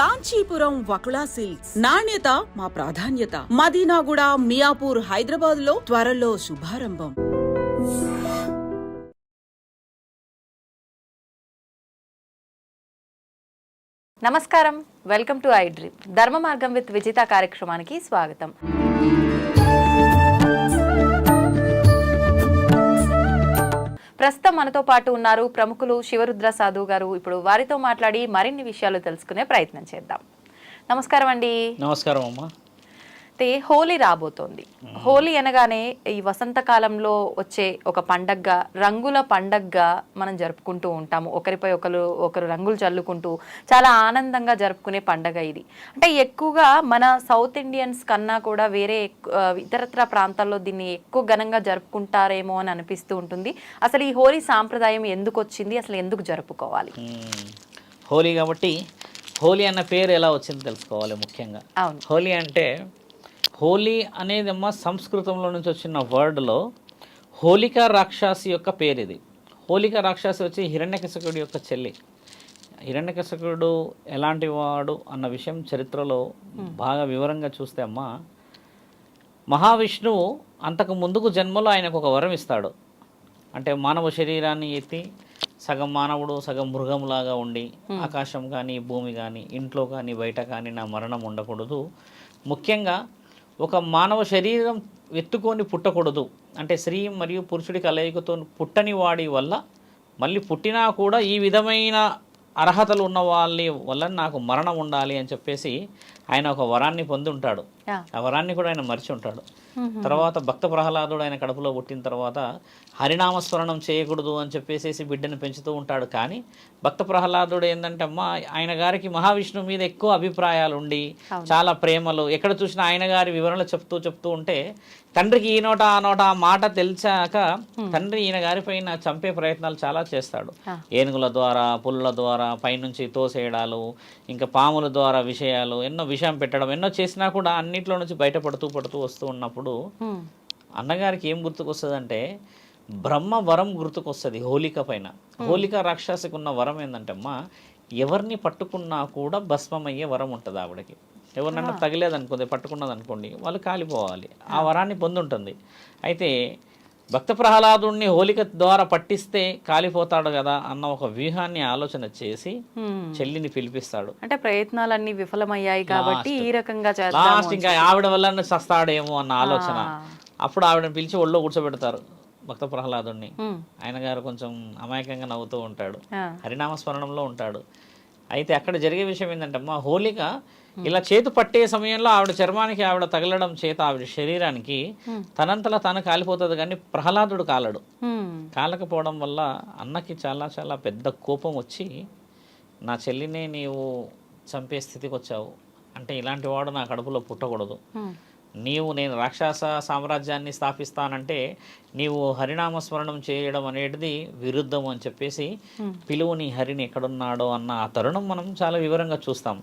Kanchipuram Vakula silks, నాణ్యత మా ప్రాధాన్యత. మదీనాగూడ, మియాపూర్, హైదరాబాద్ లో త్వరలో శుభారంభం. నమస్కారం, వెల్కమ్ టు ఐ డ్రీమ్. ధర్మ మార్గం విత్ విజిత కార్యక్రమానికి స్వాగతం. ప్రస్తుతం మనతో పాటు ఉన్నారు ప్రముఖులు శివరుద్ర సాధు గారు. ఇప్పుడు వారితో మాట్లాడి మరిన్ని విషయాలు తెలుసుకునే ప్రయత్నం చేద్దాం. నమస్కారం అండి. నమస్కారం అమ్మా. అయితే హోలీ రాబోతోంది. హోలీ అనగానే ఈ వసంతకాలంలో వచ్చే ఒక పండగగా, రంగుల పండగగా మనం జరుపుకుంటూ ఉంటాము. ఒకరిపై ఒకరు రంగులు చల్లుకుంటూ చాలా ఆనందంగా జరుపుకునే పండగ ఇది. అంటే ఎక్కువగా మన సౌత్ ఇండియన్స్ కన్నా కూడా వేరే ఇతరత్ర ప్రాంతాల్లో దీన్ని ఎక్కువ ఘనంగా జరుపుకుంటారేమో అని అనిపిస్తూ ఉంటుంది. అసలు ఈ హోలీ సాంప్రదాయం ఎందుకు వచ్చింది, అసలు ఎందుకు జరుపుకోవాలి? హోలీ కాబట్టి హోలీ అన్న పేరు ఎలా వచ్చింది తెలుసుకోవాలి ముఖ్యంగా. అవును, హోలీ అంటే హోలీ అనేది అమ్మ సంస్కృతంలో నుంచి వచ్చిన వర్డ్లో హోలికా రాక్షసి యొక్క పేరు ఇది. హోలికా రాక్షసి వచ్చి హిరణ్యకశిపుడి యొక్క చెల్లి. హిరణ్యకశిపుడు ఎలాంటి వాడు అన్న విషయం చరిత్రలో బాగా వివరంగా చూస్తే అమ్మ, మహావిష్ణువు అంతకు ముందుకు జన్మలో ఆయనకు ఒక వరం ఇస్తాడు. అంటే మానవ శరీరాన్ని ఎత్తి సగం మానవుడు సగం మృగంలాగా ఉండి, ఆకాశం కానీ భూమి కానీ ఇంట్లో కానీ బయట కానీ నా మరణం ఉండకూడదు, ముఖ్యంగా ఒక మానవ శరీరం ఎత్తుకొని పుట్టకూడదు, అంటే స్త్రీ మరియు పురుషుడి కలయికతో పుట్టని వాడి వల్ల మళ్ళీ పుట్టినా కూడా ఈ విధమైన అర్హతలు ఉన్న వాళ్ళ వల్ల నాకు మరణం ఉండాలి అని చెప్పేసి ఆయన ఒక వరాన్ని పొంది ఉంటాడు. ఆ వరాన్ని కూడా ఆయన మరిచి ఉంటాడు. తర్వాత భక్త ప్రహ్లాదుడు ఆయన కడుపులో పుట్టిన తర్వాత హరినామస్మరణం చేయకూడదు అని చెప్పేసి బిడ్డను పెంచుతూ ఉంటాడు. కానీ భక్త ప్రహ్లాదుడు ఏంటంటే అమ్మ, ఆయన గారికి మహావిష్ణువు మీద ఎక్కువ అభిప్రాయాలు ఉండి చాలా ప్రేమలు, ఎక్కడ చూసినా ఆయన గారి వివరణలు చెప్తూ ఉంటే తండ్రికి ఈ నోట ఆ నోట ఆ మాట తెలిసాక తండ్రి ఈయన గారి పైన చంపే ప్రయత్నాలు చాలా చేస్తాడు. ఏనుగుల ద్వారా, పుల్ల ద్వారా పైనుంచి తోసేయడాలు, ఇంకా పాముల ద్వారా విషయాలు, ఎన్నో విషయం పెట్టడం, ఎన్నో చేసినా కూడా అన్నిట్లో నుంచి బయటపడుతూ వస్తూ ఉన్నప్పుడు అన్నగారికి ఏం గుర్తుకొస్తుంది అంటే బ్రహ్మ వరం గుర్తుకొస్తుంది హోలిక పైన. హోలిక రాక్షసికి ఉన్న వరం ఏంటంటే అమ్మా, ఎవరిని పట్టుకున్నా కూడా భస్మమయ్యే వరం ఉంటుంది ఆవిడకి. ఎవరినన్నా తగిలేదనుకోండి, పట్టుకున్నది అనుకోండి, వాళ్ళు కాలిపోవాలి. ఆ వరాన్ని పొందుంటుంది. అయితే భక్త ప్రహ్లాదుడిని హోలిక ద్వారా పట్టిస్తే కాలిపోతాడు కదా అన్న ఒక వ్యూహాన్ని ఆలోచన చేసి చెల్లిని పిలిపిస్తాడు. అంటే ప్రయత్నాలన్నీ విఫలమయ్యాయి కాబట్టి ఈ రకంగా లాస్ట్ ఇంకా ఆవిడ వల్ల చస్తాడేమో అన్న ఆలోచన. అప్పుడు ఆవిడని పిలిచి ఒళ్ళో కూర్చోబెడతారు భక్త ప్రహ్లాదుడిని. ఆయన గారు కొంచెం అమాయకంగా నవ్వుతూ ఉంటాడు, హరినామస్మరణంలో ఉంటాడు. అయితే అక్కడ జరిగే విషయం ఏంటంటే అమ్మా, హోలిక ఇలా చేతు పట్టే సమయంలో ఆవిడ చర్మానికి ఆవిడ తగలడం చేత ఆవిడ శరీరానికి తనంతలా తాను కాలిపోతుంది, కానీ ప్రహ్లాదుడు కాలడు. కాలకపోవడం వల్ల అన్నకి చాలా చాలా పెద్ద కోపం వచ్చి, నా చెల్లినే నీవు చంపే స్థితికి వచ్చావు, అంటే ఇలాంటి వాడు నా కడుపులో పుట్టకూడదు, నేను రాక్షస సామ్రాజ్యాన్ని స్థాపిస్తానంటే నీవు హరినామస్మరణం చేయడం అనేది విరుద్ధం అని చెప్పేసి పిలువుని హరిని ఎక్కడున్నాడో అన్న ఆ తరుణం మనం చాలా వివరంగా చూస్తాం.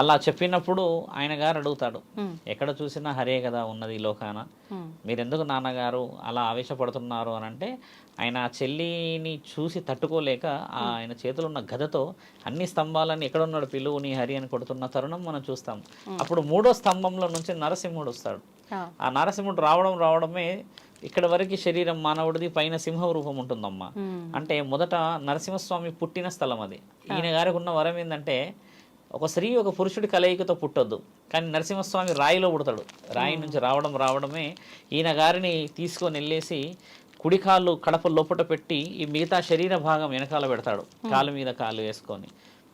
అలా చెప్పినప్పుడు ఆయన గారు అడుగుతాడు, ఎక్కడ చూసినా హరే కదా ఉన్నది ఈ లోకాన, మీరెందుకు నాన్నగారు అలా ఆవేశపడుతున్నారు అని అంటే, ఆయన చెల్లిని చూసి తట్టుకోలేక ఆయన చేతులు ఉన్న గదతో అన్ని స్తంభాలని ఎక్కడున్నాడు పిలువుని హరి అని కొడుతున్న తరుణం మనం చూస్తాం. అప్పుడు మూడో స్తంభంలో నుంచి నరసింహుడు వస్తాడు. ఆ నరసింహుడు రావడమే ఇక్కడ వరకు శరీరం మానవుడిది, పైన సింహ రూపం ఉంటుందమ్మా. అంటే మొదట నరసింహస్వామి పుట్టిన స్థలం అది. ఈయన గారికి ఉన్న వరం ఏంటంటే, ఒక స్త్రీ ఒక పురుషుడి కలయికతో పుట్టొద్దు, కానీ నరసింహస్వామి రాయిలో పుడతాడు. రాయి నుంచి రావడమే ఈయన గారిని తీసుకొని వెళ్ళేసి కుడి కాళ్ళు కడప లోపట పెట్టి ఈ మిగతా శరీర భాగం వెనకాల పెడతాడు, కాలు మీద కాలు వేసుకొని.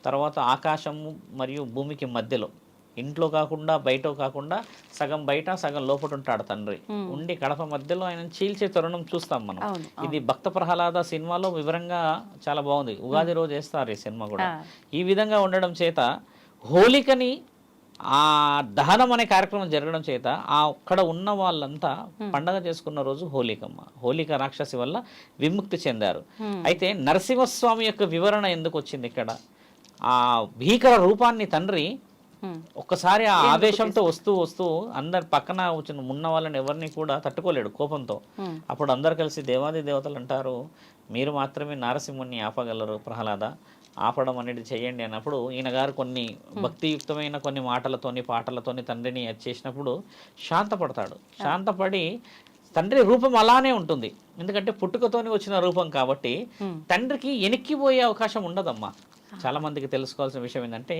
తర్వాత ఆకాశము మరియు భూమికి మధ్యలో, ఇంట్లో కాకుండా బయట కాకుండా సగం బయట సగం లోపల ఉంటాడు తండ్రి. ఉండి కడప మధ్యలో ఆయన చీల్చే తరుణం చూస్తాం మనం. ఇది భక్త ప్రహ్లాద సినిమాలో వివరంగా చాలా బాగుంది. ఉగాది రోజు వేస్తారు ఈ సినిమా కూడా. ఈ విధంగా ఉండడం చేత హోలికని ఆ దహనం అనే కార్యక్రమం జరగడం చేత అక్కడ ఉన్న వాళ్ళంతా పండగ చేసుకున్న రోజు హోలికమ్మ. హోలిక రాక్షసి వల్ల విముక్తి చెందారు. అయితే నరసింహస్వామి యొక్క వివరణ ఎందుకు వచ్చింది ఇక్కడ? ఆ భీకర రూపాన్ని తండ్రి ఒక్కసారి ఆ ఆవేశంతో వస్తూ అందరు పక్కన ఉన్న వాళ్ళని ఎవరిని కూడా తట్టుకోలేడు కోపంతో. అప్పుడు అందరు కలిసి దేవాది దేవతలు అంటారు, మీరు మాత్రమే నరసింహుణ్ణి ఆపగలరు ప్రహ్లాద, ఆపడం అనేది చేయండి అన్నప్పుడు ఈయన గారు కొన్ని భక్తియుక్తమైన కొన్ని మాటలతోని పాటలతోని తండ్రిని అది చేసినప్పుడు శాంతపడతాడు. శాంతపడి తండ్రి రూపం అలానే ఉంటుంది, ఎందుకంటే పుట్టుకతోని వచ్చిన రూపం కాబట్టి తండ్రికి ఎనిక్కిపోయే అవకాశం ఉండదమ్మా. చాలా మందికి తెలుసుకోవాల్సిన విషయం ఏంటంటే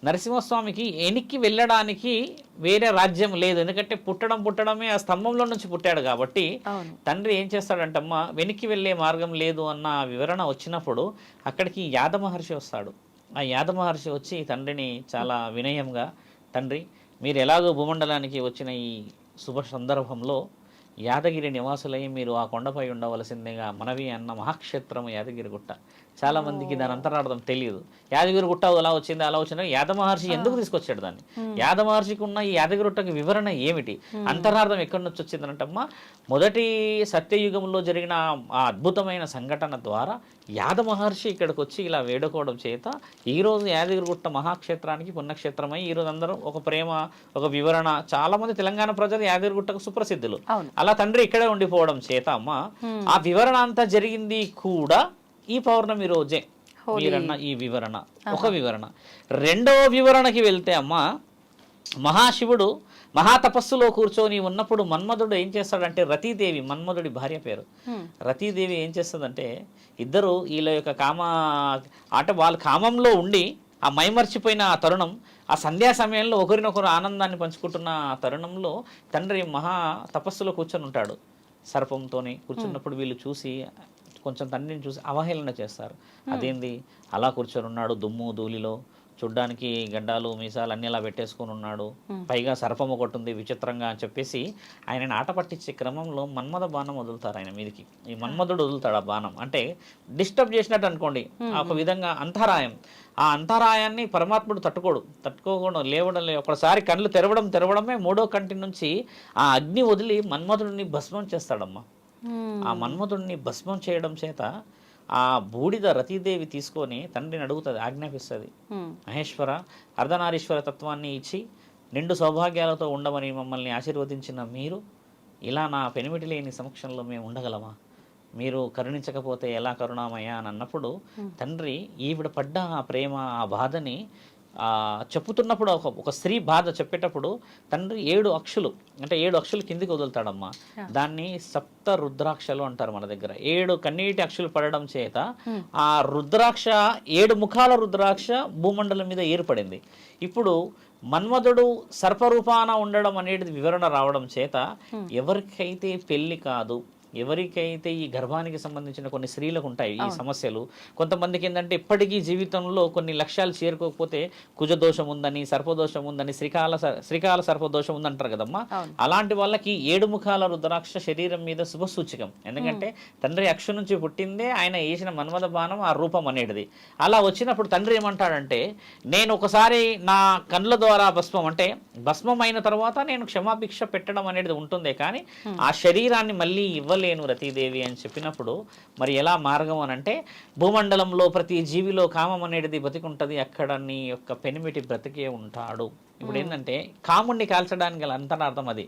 నరసింహస్వామికి ఎనిక్కి వెళ్ళడానికి వేరే రాజ్యం లేదు, ఎందుకంటే పుట్టడమే ఆ స్తంభంలో నుంచి పుట్టాడు కాబట్టి తండ్రి ఏం చేస్తాడంటమ్మా వెనక్కి వెళ్ళే మార్గం లేదు అన్న వివరణ వచ్చినప్పుడు అక్కడికి యాద మహర్షి వస్తాడు. ఆ యాద మహర్షి వచ్చి తండ్రిని చాలా వినయంగా, తండ్రి మీరు ఎలాగో భూమండలానికి వచ్చిన ఈ శుభ సందర్భంలో యాదగిరి నివాసులై మీరు ఆ కొండపై ఉండవలసిందిగా మనవి అన్న మహాక్షేత్రం యాదగిరి గుట్ట. చాలా మందికి దాని అంతరార్థం తెలియదు. యాదగిరి గుట్ట అలా వచ్చింది అలా వచ్చింది, యాద మహర్షి ఎందుకు తీసుకొచ్చాడు దాన్ని, యాద మహర్షికి ఉన్న ఈ యాదగిరి గుట్టకి వివరణ ఏమిటి, అంతరార్థం ఎక్కడి నుంచి వచ్చిందనంటమ్మా మొదటి సత్యయుగంలో జరిగిన ఆ అద్భుతమైన సంఘటన ద్వారా యాద మహర్షి ఇక్కడికి వచ్చి ఇలా వేడుకోవడం చేత ఈరోజు యాదగిరి గుట్ట మహాక్షేత్రానికి పుణ్యక్షేత్రమై ఈరోజు అందరూ ఒక ప్రేమ ఒక వివరణ, చాలా మంది తెలంగాణ ప్రజలు యాదగిరి గుట్టకు సుప్రసిద్ధులు. అలా తండ్రి ఇక్కడే ఉండిపోవడం చేత అమ్మ ఆ వివరణ అంతా జరిగింది కూడా ఈ పౌర్ణమి రోజే. మీరన్న ఈ వివరణ ఒక వివరణ. రెండవ వివరణకి వెళ్తే అమ్మ మహాశివుడు మహాతపస్సులో కూర్చొని ఉన్నప్పుడు మన్మధుడు ఏం చేస్తాడంటే రతీదేవి, మన్మధుడి భార్య పేరు రతీదేవి, ఏం చేస్తుందంటే ఇద్దరు వీళ్ళ యొక్క అంటే వాళ్ళ కామంలో ఉండి ఆ మైమర్చిపోయిన ఆ తరుణం, ఆ సంధ్యా సమయంలో ఒకరినొకరు ఆనందాన్ని పంచుకుంటున్న ఆ తరుణంలో తండ్రి మహా తపస్సులో కూర్చొని ఉంటాడు సర్పంతోని కూర్చున్నప్పుడు వీళ్ళు చూసి కొంచెం తండ్రిని చూసి అవహేళన చేస్తారు. అదేంది అలా కూర్చొని ఉన్నాడు దుమ్ము ధూళిలో, చూడ్డానికి గడ్డాలు మీసాలు అన్ని అలా పెట్టేసుకొని ఉన్నాడు, పైగా సర్పం ఒకటి ఉంది విచిత్రంగా అని చెప్పేసి ఆయనని ఆట పట్టించే క్రమంలో మన్మథ బాణం వదులుతారు ఆయన మీదకి. ఈ మన్మధుడు వదులుతాడు ఆ బాణం, అంటే డిస్టర్బ్ చేసినట్టు అనుకోండి, ఒక విధంగా అంతరాయం. ఆ అంతరాయాన్ని పరమాత్ముడు తట్టుకోకుండా లేవడం ఒకసారి కళ్ళు తెరవడమే మూడో కంటి నుంచి ఆ అగ్ని వదిలి మన్మధుడిని భస్మం చేస్తాడమ్మా. ఆ మన్మధుడిని భస్మం చేయడం చేత ఆ బూడిద రతీదేవి తీసుకొని తండ్రిని అడుగుతుంది, ఆజ్ఞాపిస్తుంది, మహేశ్వర అర్ధనారీశ్వర తత్వాన్ని ఇచ్చి నిండు సౌభాగ్యాలతో ఉండమని మమ్మల్ని ఆశీర్వదించిన మీరు ఇలా నా పెనిమిటి లేని సమక్షంలో మేము ఉండగలమా, మీరు కరుణించకపోతే ఎలా కరుణామయ్య అని అన్నప్పుడు తండ్రి ఈవిడ పడ్డ ఆ ప్రేమ ఆ బాధని చెప్పుతున్నప్పుడు ఒక స్త్రీ బాధ చెప్పేటప్పుడు తండ్రి 7 అక్షులు అంటే 7 అక్షులు కిందికి వదులుతాడమ్మా. దాన్ని సప్త రుద్రాక్షలు అంటారు మన దగ్గర. 7 కన్నీటి అక్షులు పడడం చేత ఆ రుద్రాక్ష 7 ముఖాల రుద్రాక్ష భూమండలం మీద ఏర్పడింది. ఇప్పుడు మన్మధుడు సర్పరూపాన ఉండడం అనేది వివరణ రావడం చేత ఎవరికైతే పెళ్లి కాదు, ఎవరికైతే ఈ గర్భానికి సంబంధించిన కొన్ని స్త్రీలకు ఉంటాయి ఈ సమస్యలు, కొంతమందికి ఏంటంటే ఇప్పటికీ జీవితంలో కొన్ని లక్ష్యాలు చేరుకోకపోతే కుజదోషం ఉందని, సర్పదోషం ఉందని, శ్రీకాల సర్పదోషం ఉందంటారు కదమ్మా. అలాంటి వాళ్ళకి 7 ముఖాల రుద్రాక్ష శరీరం మీద శుభ సూచకం. ఎందుకంటే తండ్రి అక్ష నుంచి పుట్టిందే ఆయన వేసిన మన్మథ బాణం ఆ రూపం అనేది. అలా వచ్చినప్పుడు తండ్రి ఏమంటాడంటే నేను ఒకసారి నా కళ్ళ ద్వారా భస్మం అయిన తర్వాత నేను క్షమాభిక్ష పెట్టడం అనేది ఉంటుందే కానీ ఆ శరీరాన్ని మళ్ళీ ఇవ్వలేను రతీదేవి అని చెప్పినప్పుడు మరి ఎలా మార్గం అని అంటే భూమండలంలో ప్రతి జీవిలో కామం అనేది బతికుంటది, అక్కడ నీ యొక్క పెనిమిటి బ్రతికే ఉంటాడు. ఇప్పుడు ఏంటంటే కాముణ్ణి కాల్చడానికి గల అంతరార్థం అది.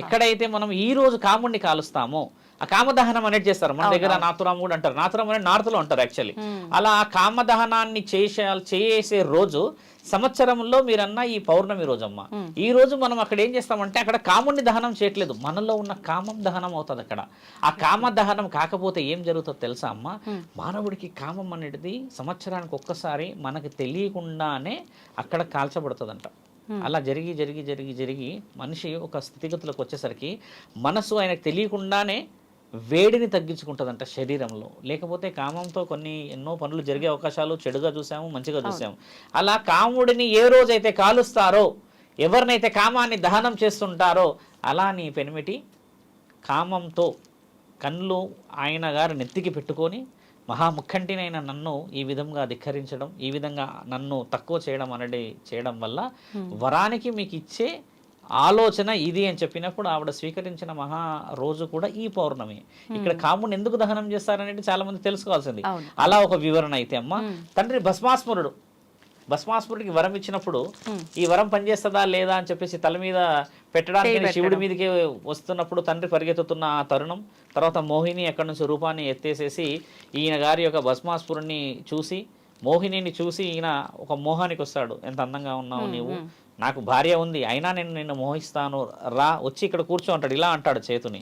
ఎక్కడైతే మనం ఈ రోజు కాముణ్ణి కాలుస్తామో ఆ కామదహనం అనేది చేస్తారు మన దగ్గర. నాతురాం కూడా అంటారు, నాతురాం అనేది నార్త్లో అంటారు యాక్చువల్లీ. అలా ఆ కామదహనాన్ని చేసే రోజు సంవత్సరంలో మీరన్న ఈ పౌర్ణమి రోజమ్మా. ఈ రోజు మనం అక్కడ ఏం చేస్తామంటే అక్కడ కాముణ్ణి దహనం చేయట్లేదు, మనలో ఉన్న కామం దహనం అవుతుంది అక్కడ. ఆ కామ దహనం కాకపోతే ఏం జరుగుతుందో తెలుసా అమ్మా, మానవుడికి కామం అనేది సంవత్సరానికి ఒక్కసారి మనకు తెలియకుండానే అక్కడ కాల్చబడుతుందంట. అలా జరిగి జరిగి జరిగి జరిగి మనిషి ఒక స్థితిగతులకు వచ్చేసరికి మనసు ఆయనకు తెలియకుండానే వేడిని తగ్గించుకుంటుందంట శరీరంలో. లేకపోతే కామంతో ఎన్నో పనులు జరిగే అవకాశాలు చెడుగా చూసాము, మంచిగా చూసాము. అలా కాముడిని ఏ రోజైతే కాలుస్తారో, ఎవరినైతే కామాన్ని దహనం చేస్తుంటారో అలా నీ పెనిమిటి కామంతో కళ్ళు ఆయన గారు నెత్తికి పెట్టుకొని మహాముఖంటినైన నన్ను ఈ విధంగా ధిక్కరించడం, ఈ విధంగా నన్ను తక్కువ చేయడం వల్ల వరానికి మీకు ఇచ్చే ఆలోచన ఇది అని చెప్పినప్పుడు ఆవిడ స్వీకరించిన మహా రోజు కూడా ఈ పౌర్ణమి. ఇక్కడ కాముడిని ఎందుకు దహనం చేస్తారనేది చాలా మంది తెలుసుకోవాల్సింది. అలా ఒక వివరణ అయితే అమ్మ తండ్రి భస్మాసురుడికి వరం ఇచ్చినప్పుడు ఈ వరం పనిచేస్తుందా లేదా అని చెప్పేసి తల మీద పెట్టడానికి శివుడి మీదకి వస్తున్నప్పుడు తండ్రి పరిగెత్తుతున్న ఆ తరుణం, తర్వాత మోహిని ఎక్కడి నుంచి రూపాన్ని ఎత్తేసేసి ఈయన గారి యొక్క భస్మాసురుడిని చూసి మోహినిని చూసి ఈయన ఒక మోహానికి వస్తాడు, ఎంత అందంగా ఉన్నావు నీవు, నాకు భార్య ఉంది అయినా నేను నిన్ను మోహిస్తాను, రా వచ్చి ఇక్కడ కూర్చో అంటాడు, ఇలా అంటాడు చేతుని.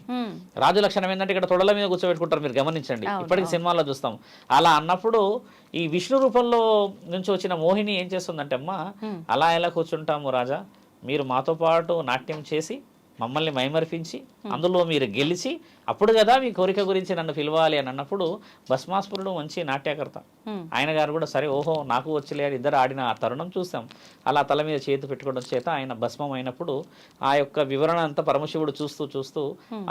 రాజు లక్షణం ఏంటంటే ఇక్కడ తొడల మీద కూర్చోబెట్టుకుంటారు, మీరు గమనించండి, ఇప్పటికి సినిమాల్లో చూస్తాం. అలా అన్నప్పుడు ఈ విష్ణు రూపంలో నుంచి వచ్చిన మోహిని ఏం చేస్తుందంటే, అమ్మ అలా ఎలా కూర్చుంటాము రాజా, మీరు మాతో పాటు నాట్యం చేసి మమ్మల్ని మైమరిపించి అందులో మీరు గెలిచి అప్పుడు కదా మీ కోరిక గురించి నన్ను పిలవాలి అని అన్నప్పుడు భస్మాసురుడు మంచి నాట్యకర్త, ఆయన గారు కూడా సరే ఓహో నాకు వచ్చలే అని ఇద్దరు ఆడిన ఆ తరుణం చూసాం. అలా తల మీద చేతి పెట్టుకోవడం చేత ఆయన భస్మం అయినప్పుడు ఆ యొక్క వివరణ అంతా పరమశివుడు చూస్తూ చూస్తూ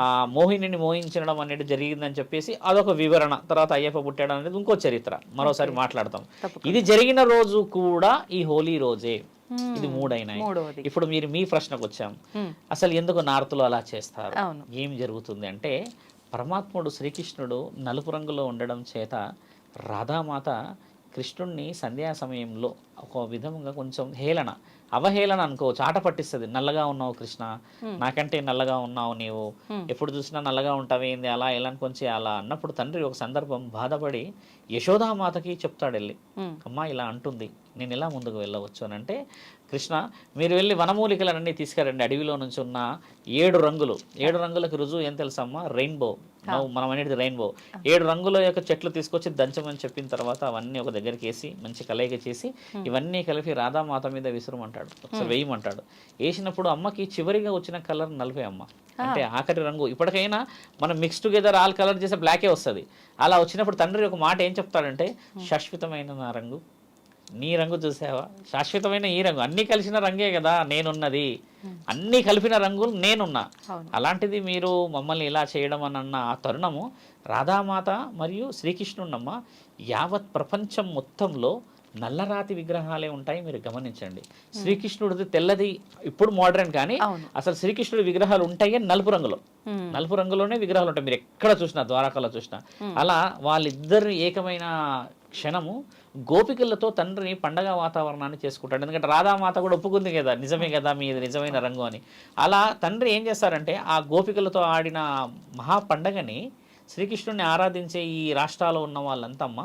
ఆ మోహినిని మోహించడం అనేది జరిగిందని చెప్పేసి అదొక వివరణ. తర్వాత అయ్యప్ప పుట్టాడు అనేది ఇంకో చరిత్ర, మరోసారి మాట్లాడతాం. ఇది జరిగిన రోజు కూడా ఈ హోలీ రోజే. ఇది మూడైనాయి. ఇప్పుడు మీరు మీ ప్రశ్నకు వచ్చాం, అసలు ఎందుకు నార్త్లో అలా చేస్తారు, ఏం జరుగుతుంది అంటే, పరమాత్ముడు శ్రీకృష్ణుడు నలుపు రంగులో ఉండడం చేత రాధామాత కృష్ణుణ్ణి సంధ్యా సమయంలో ఒక విధంగా కొంచెం హేళన, అవహేళన అనుకోవచ్చు, ఆట పట్టిస్తుంది. నల్లగా ఉన్నావు కృష్ణ, నాకంటే నల్లగా ఉన్నావు నీవు, ఎప్పుడు చూసినా నల్లగా ఉంటావేంది అలా ఎలా కొంచెం అలా అన్నప్పుడు తండ్రి ఒక సందర్భం బాధపడి యశోదామాతకి చెప్తాడు వెళ్ళి, అమ్మా ఇలా అంటుంది, నేను ఎలా ముందుకు వెళ్ళవచ్చు అని అంటే, కృష్ణ మీరు వెళ్ళి వనమూలికలన్నీ తీసుకురండి, అడవిలో నుంచి ఉన్న 7 రంగులు, 7 రంగులకు రుజువు ఏం తెలుసమ్మా, రెయిన్బో, మనం అనేది రెయిన్బో, 7 రంగుల యొక్క చెట్లు తీసుకొచ్చి దంచమని చెప్పిన తర్వాత అవన్నీ ఒక దగ్గరికి వేసి మంచి కలయిక చేసి ఇవన్నీ కలిపి రాధామాత మీద విసురమంటాడు, ఒకసారి వేయమంటాడు. వేసినప్పుడు అమ్మకి చివరిగా వచ్చిన కలర్ నలుపే అమ్మ, అంటే ఆఖరి రంగు. ఇప్పటికైనా మనం మిక్స్ టుగెదర్ ఆల్ కలర్ చేసే బ్లాకే వస్తుంది. అలా వచ్చినప్పుడు తండ్రి ఒక మాట ఏం చెప్తాడంటే, శాశ్వతమైన నా రంగు, నీ రంగు చూసావా, శాశ్వతమైన ఈ రంగు, అన్ని కలిసిన రంగే కదా నేనున్నది, అన్ని కలిపిన రంగులు నేనున్నా, అలాంటిది మీరు మమ్మల్ని ఇలా చేయడం అని అన్న ఆ తరుణము రాధామాత మరియు శ్రీకృష్ణున్నమ్మ యావత్ ప్రపంచం మొత్తంలో నల్లరాతి విగ్రహాలే ఉంటాయి, మీరు గమనించండి. శ్రీకృష్ణుడిది తెల్లది ఇప్పుడు మోడర్న్, కానీ అసలు శ్రీకృష్ణుడి విగ్రహాలు ఉంటాయి నలుపు రంగులో, నలుపు రంగులోనే విగ్రహాలు ఉంటాయి, మీరు ఎక్కడ చూసినా ద్వారకాలో చూసినా. అలా వాళ్ళిద్దరు ఏకమైన క్షణము గోపికలతో తండ్రి పండగ వాతావరణాన్ని చేసుకుంటాడు. ఎందుకంటే రాధామాత కూడా ఒప్పుకుంది కదా, నిజమే కదా మీది నిజమైన రంగు అని. అలా తండ్రి ఏం చేస్తారంటే ఆ గోపికలతో ఆడిన మహా పండగని శ్రీకృష్ణుడిని ఆరాధించే ఈ రాష్ట్రాల్లో ఉన్న వాళ్ళంతమ్మ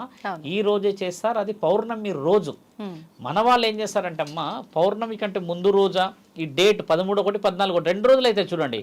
ఈ రోజే చేస్తారు. అది పౌర్ణమి రోజు. మన వాళ్ళు ఏం చేస్తారంటే అమ్మ పౌర్ణమి కంటే ముందు రోజా, ఈ డేట్ 13, 1, 14, 2 రోజులు అయితే చూడండి.